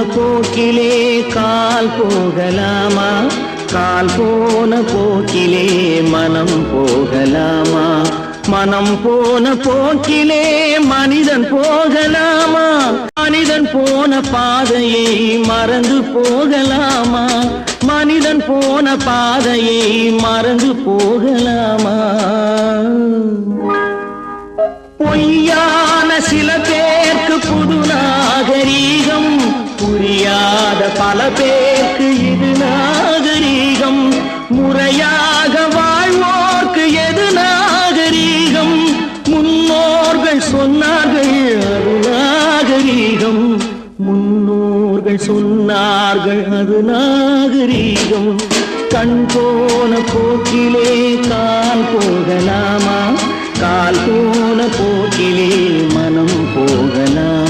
போக்கிலே கால் போகலாமா? கால் போன போக்கிலே மனம் போகலாமா? மனம் போன போக்கிலே மனிதன் போகலாமா? மனிதன் போன பாதையை மறந்து போகலாமா? மனிதன் போன பாதையை மறந்து போகலாமா? பொய்யான சில பேருக்கு புது நாகரீகம், புரியாத பல பேருக்கு இது நாகரீகம். முறையாக வாழ்வோர்க்கு எது நாகரீகம்? முன்னோர்கள் சொன்னார்கள் அது நாகரீகம். முன்னோர்கள் சொன்னார்கள் அது நாகரீகம். கண் போன போக்கிலே கால் போகலாமா? கால் போன போக்கிலே மனம் போகலாம்.